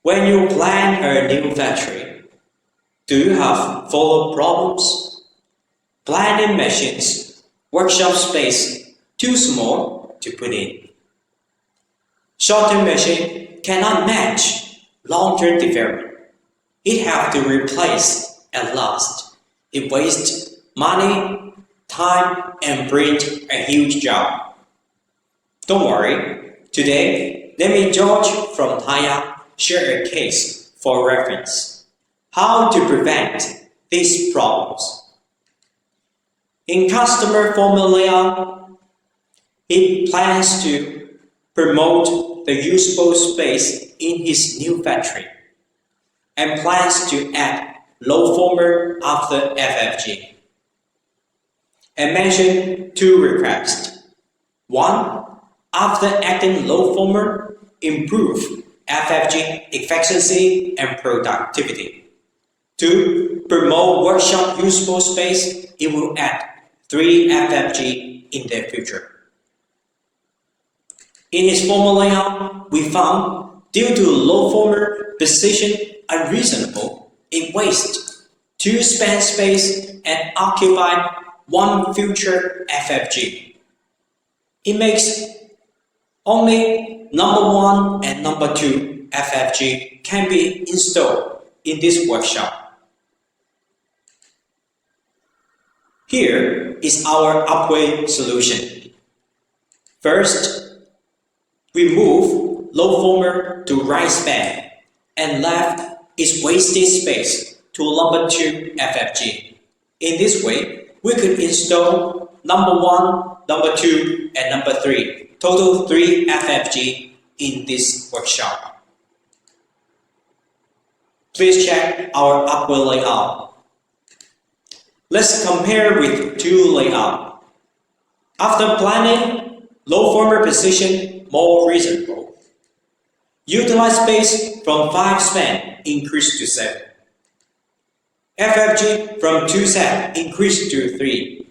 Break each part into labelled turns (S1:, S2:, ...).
S1: When you plan a new factory, do you have follow problems? Planning machines, workshop space too small to put in. Short-term machine cannot match long-term development. It have to replace at last. It wastes money, time, and brings a huge job. Don't worry. Today, let me George from Taiyang share a case for reference. How to prevent these problems. In customer formula, he plans to promote the usable space in his new factory and plans to add low former after FFG. And mention two requests. One, after adding low former, improve FFG efficiency and productivity. To promote workshop usable space, it will add 3 FFG in the future. In his formula, we found due to low former position unreasonable, it wastes 2 span space and occupy 1 future FFG. It makes only number 1 and number 2 FFG can be installed in this workshop. Here is our upgrade solution. First, we move low former to right span and left its wasted space to number 2 FFG. In this way, we could install number 1, number 2, and number 3, total 3 FFG in this workshop. Please check our upgrade layout. Let's compare with 2 layout. After planning, low former position more reasonable. Utilize space from 5 span increased to 7. FFG from 2 set increased to 3.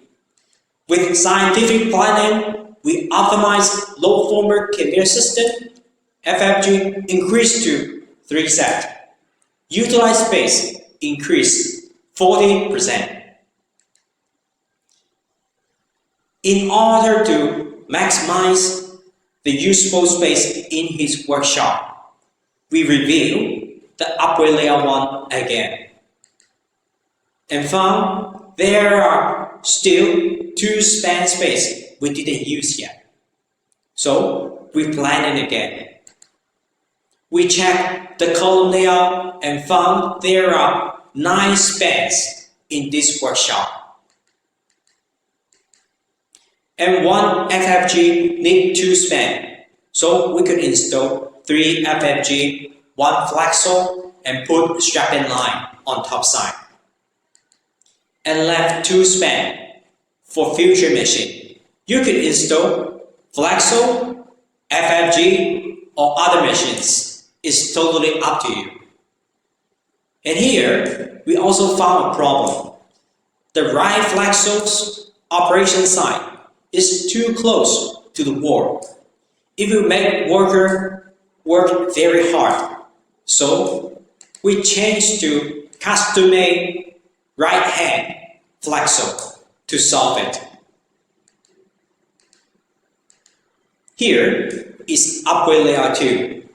S1: With scientific planning, we optimize low former conveyor system. FFG increased to 3 set. Utilize space increased 40%. In order to maximize the usable space in his workshop, we review the upgrade layout 1 again and found there are still 2 span space we didn't use yet. So we plan it again. We checked the column layout and found there are 9 spans in this workshop. And 1 FFG need 2 span, so we could install 3 FFG, 1 flexo, and put strapping line on top side. And left 2 span for future machine. You could install flexo, FFG, or other machines. It's totally up to you. And here, we also found a problem. The right flexo's operation side is too close to the wall. It will make worker work very hard. So we changed to custom-made right-hand flexo to solve it. Here is upgrade layout 2.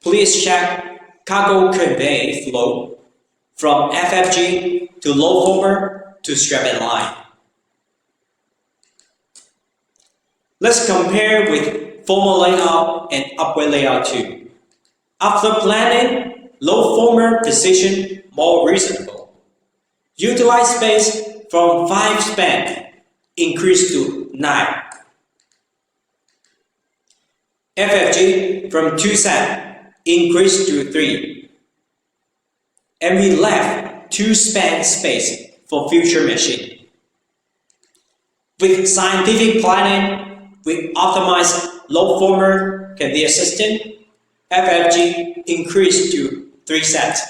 S1: Please check cargo convey flow from FFG to low former to strapping line. Let's compare with former layout and upgrade layout 2. After planning, low former position more reasonable. Utilize space from 5 span increased to 9. FFG from 2 set increased to 3. And we left 2 span space for future machine. With scientific planning, we optimize low former conveyor system. FFG increased to 3 sets.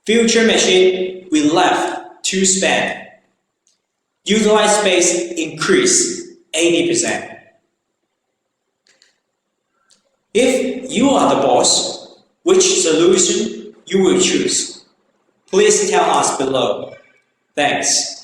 S1: Future machine, we left 2 span. Utilize space increased 80%. If you are the boss, which solution you will choose? Please tell us below. Thanks.